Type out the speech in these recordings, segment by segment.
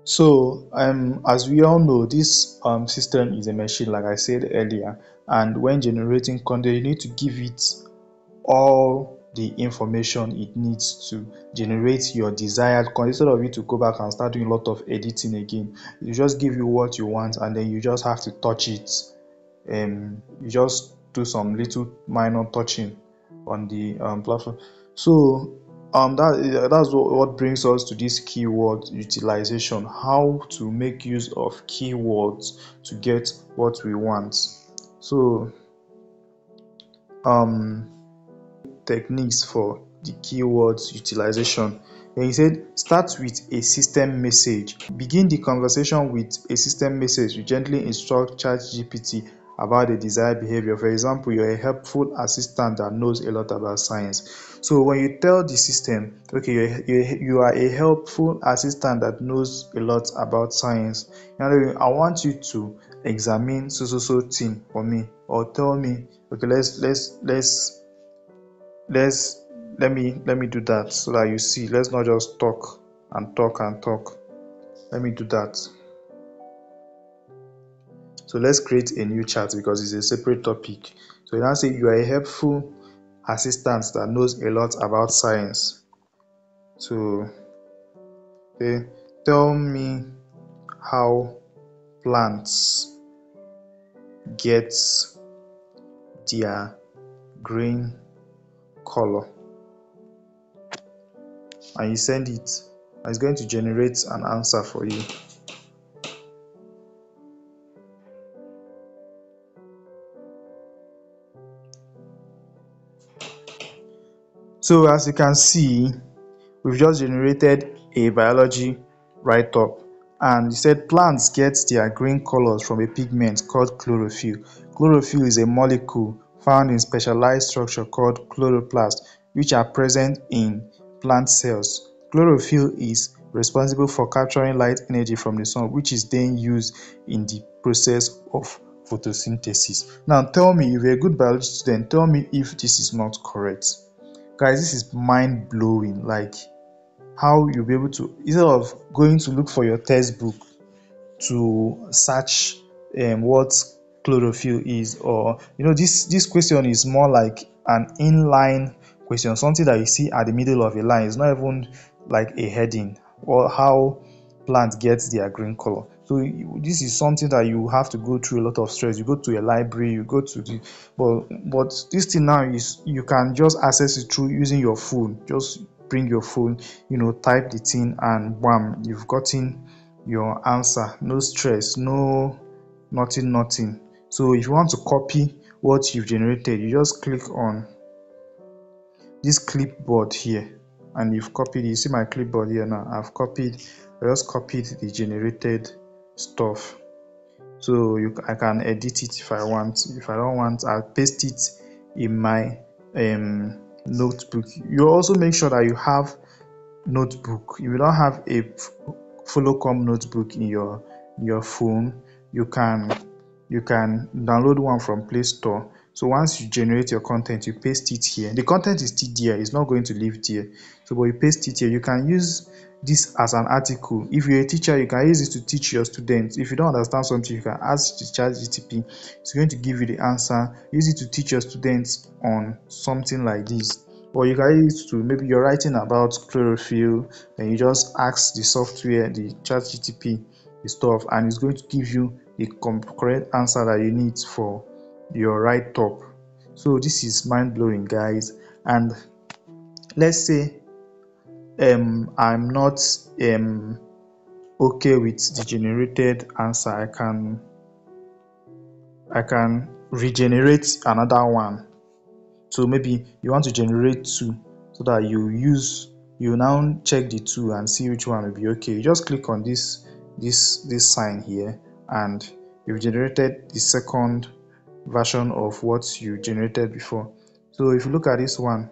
So, as we all know, this system is a machine, like I said earlier, and when generating content, you need to give it all the information it needs to generate your desired content. Instead of you to go back and start doing a lot of editing again, you just give you what you want, and then you just have to touch it. You just do some little minor touching on the platform. So that's what brings us to this keyword utilization, how to make use of keywords to get what we want. So um techniques for the keywords utilization. Then he said start with a system message. Begin the conversation with a system message. You gently instruct ChatGPT about the desired behavior. For example, you're a helpful assistant that knows a lot about science. So when you tell the system, okay, you are a helpful assistant that knows a lot about science, I want you to examine so thing for me, or tell me, okay, let's let me do that, so that you see, let's not just talk and talk and talk. Let me do that. So let's create a new chat because it's a separate topic. So now say you are a helpful assistant that knows a lot about science. So okay, tell me how plants get their green color, and you send it, and it's going to generate an answer for you. So as you can see, we've just generated a biology write-up, and you said plants get their green colors from a pigment called chlorophyll. Chlorophyll is a molecule found in specialized structure called chloroplast, which are present in plant cells. Chlorophyll is responsible for capturing light energy from the sun, which is then used in the process of photosynthesis. Now tell me, if you're a good biology student, tell me if this is not correct. Guys, this is mind blowing. Like, how you'll be able to, instead of going to look for your textbook to search what chlorophyll is, or this question is more like an inline question, something that you see at the middle of a line. It's not even like a heading, or how plants get their green color. So this is something that you have to go through a lot of stress. You go to a library, you go to the but this thing now is you can just access it through using your phone. Just bring your phone, type the thing, and bam, you've gotten your answer. No stress, no nothing. So if you want to copy what you've generated, you just click on this clipboard here, and you've copied it. You see my clipboard here now. I just copied the generated stuff. So I can edit it if I want. If I don't want, I'll paste it in my notebook. You also make sure that you have notebook. If you don't have a follow-come notebook in your phone, you can download one from Play Store. So once you generate your content, you paste it here. The content is still there, it's not going to leave there. So but you paste it here. You can use this as an article. If you're a teacher, you can use it to teach your students. If you don't understand something, you can ask the ChatGPT. It's going to give you the answer. Use it to teach your students on something like this. Or you can use it to, maybe you're writing about chlorophyll, then you just ask the software, the ChatGPT, the stuff, and it's going to give you the correct answer that you need for your write-up. So this is mind-blowing, guys. And let's say I'm not okay with the generated answer. I can regenerate another one. So maybe you want to generate two, so that you now check the two and see which one will be okay. You just click on this sign here, and you've generated the second version of what you generated before. So if you look at this one,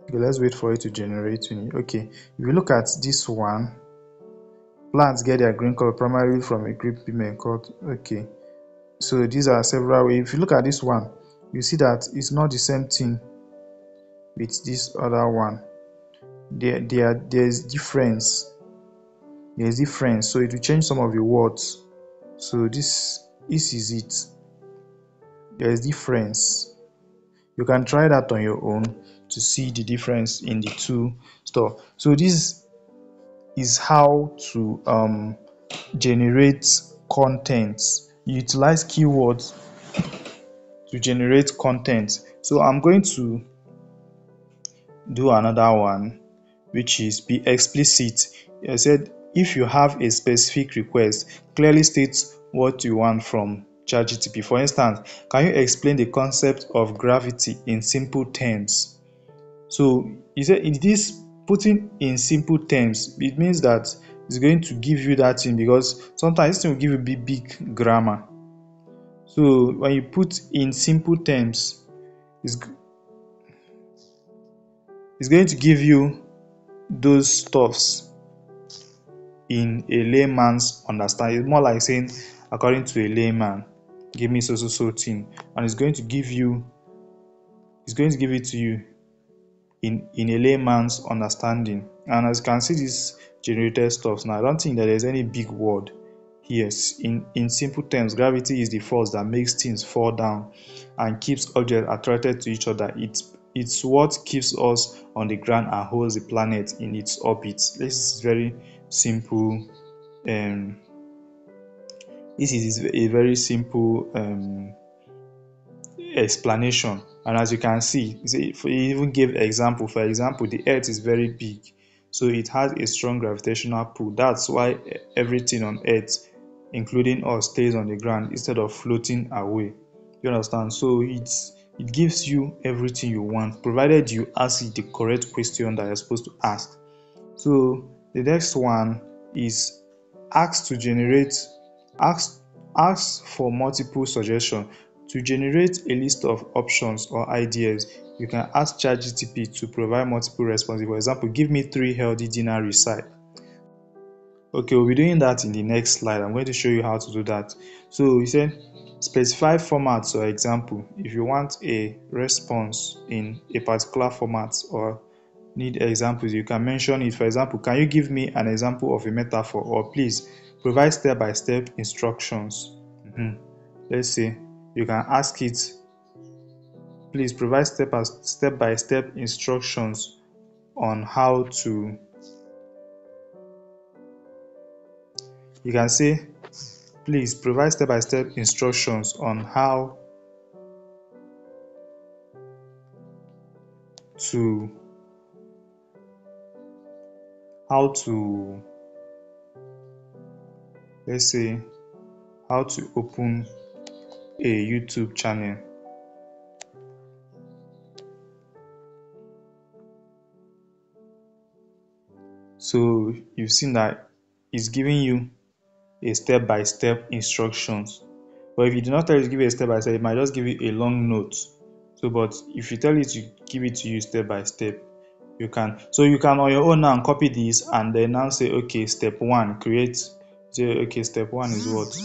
okay, let's wait for it to generate. Okay, if you look at this one, plants get their green color primarily from a green pigment called, okay, so these are several ways. If you look at this one, you see that it's not the same thing with this other one. There's difference. There's difference, so it will change some of the words. So this is it. There's difference. You can try that on your own to see the difference in the two stuff. So this is how to generate content. Utilize keywords to generate content. So I'm going to do another one, which is be explicit. I said if you have a specific request, clearly state what you want from ChatGPT. For instance, can you explain the concept of gravity in simple terms? So you said in this putting in simple terms, it means that it's going to give you that thing, because sometimes this thing will give you big grammar. So when you put in simple terms, it's, it's going to give you those stuffs in a layman's understanding. It's more like saying, according to a layman, give me so thing, and it's going to give it to you in a layman's understanding. And as you can see, this generated stuff now, I don't think that there's any big word here. In simple terms, gravity is the force that makes things fall down and keeps objects attracted to each other. It's what keeps us on the ground and holds the planet in its orbit. This is very simple. um this is a very simple explanation. And as you can see, he even gave example. For example, the earth is very big, so it has a strong gravitational pull. That's why everything on earth, including us, stays on the ground instead of floating away. You understand? So it gives you everything you want, provided you ask the correct question that you're supposed to ask. So the next one is ask to generate ask ask for multiple suggestions. To generate a list of options or ideas, you can ask ChatGPT to provide multiple responses. For example, give me 3 healthy dinner recipes. Okay, we'll be doing that in the next slide. I'm going to show you how to do that. So you said specify formats or example. If you want a response in a particular format or need examples, you can mention it. For example, can you give me an example of a metaphor, or please provide step-by-step instructions. Let's say you can ask it, please provide step-by-step instructions on how to, you can say, please provide step-by-step instructions on to how to let's say how to open a YouTube channel. So you've seen that it's giving you a step-by-step instructions. But if you do not tell it to give you a step-by-step, it might just give you a long note. So but if you tell it to give it to you step by step, you can, so you can on your own now copy this and then now say, okay, step one, create. Say, okay, step one is what?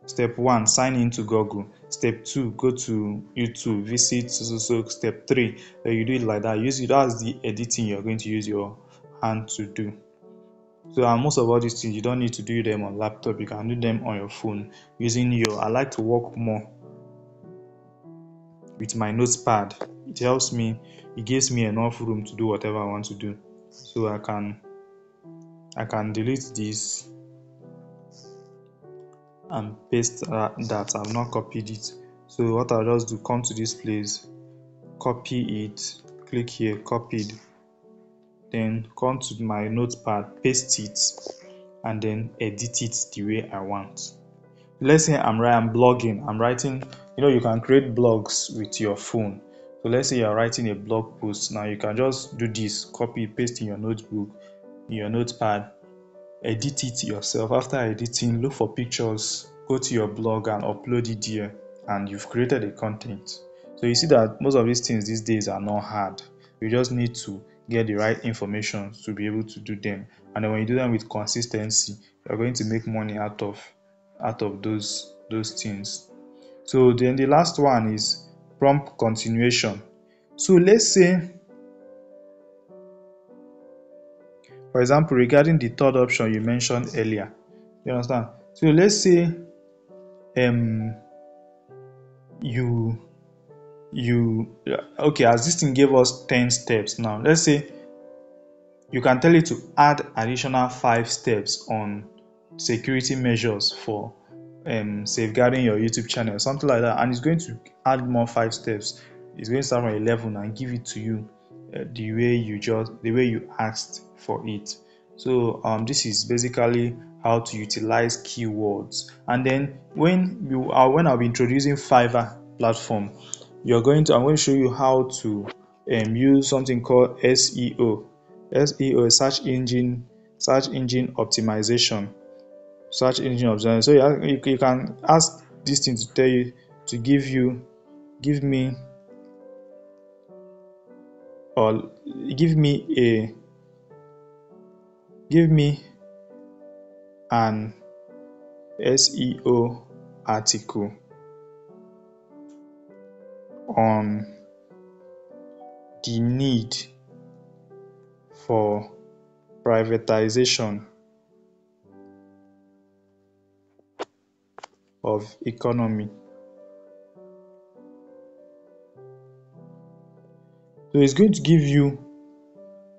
Step one, sign into Google. Step two, go to YouTube, visit so. Step three, you do it like that. Use it as the editing you're going to use your hand to do. So and most of all these things, you don't need to do them on laptop. You can do them on your phone using your. I like to work more with my notepad. It helps me. It gives me enough room to do whatever I want to do. So I can delete this and paste that I've not copied it. So what I'll just do, come to this place, copy it, click here, copied, then come to my notepad, paste it, and then edit it the way I want. Let's say I'm blogging, I'm writing, you can create blogs with your phone. So let's say you're writing a blog post. Now you can just do this, copy, paste in your notebook, in your notepad, edit it yourself. After editing, look for pictures, go to your blog and upload it there, and you've created a content. So you see that most of these things these days are not hard. You just need to get the right information to be able to do them. And then when you do them with consistency, you're going to make money out of those things. So then the last one is prompt continuation. So let's say For example, regarding the third option you mentioned earlier, you understand? So let's say um you okay, as this thing gave us 10 steps. Now let's say you can tell it to add additional 5 steps on security measures for safeguarding your YouTube channel, something like that, and it's going to add more 5 steps. It's going to start from 11 and give it to you the way you asked for it. So this is basically how to utilize keywords. And then when I'll be introducing Fiverr platform, I'm going to show you how to use something called SEO. SEO is search engine optimization. Search engine optimization. So you can ask this thing to tell you to give me or give me a give me an SEO article on the need for privatization of economy. So it's going to give you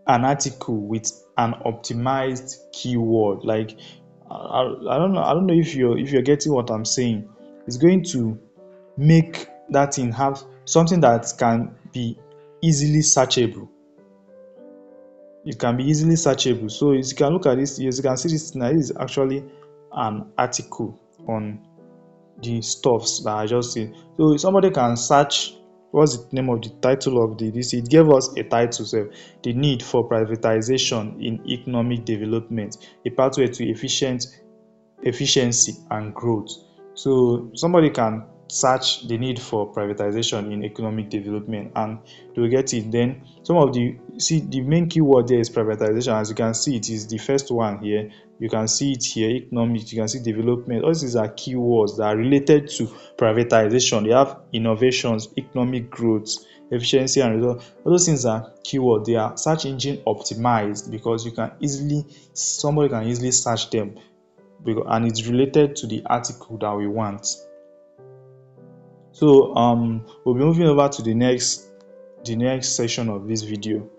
an article with an optimized keyword. Like I don't know if you're getting what I'm saying. It's going to make that thing have something that can be easily searchable. It can be easily searchable. So as you can look at this, as you can see, this now is actually an article on the stuffs that I just said. So somebody can search what's the name of the title of this. It gave us a title, so the need for privatization in economic development, a pathway to efficiency and growth. So somebody can search the need for privatization in economic development and they will get it. Then the main keyword there is privatization. As you can see, it is the first one here. You can see it here, economic, you can see development. All these are keywords that are related to privatization. They have innovations, economic growth, efficiency and result. All those things are keywords. They are search engine optimized because somebody can easily search them, and it's related to the article that we want. So we'll be moving over to the next section of this video.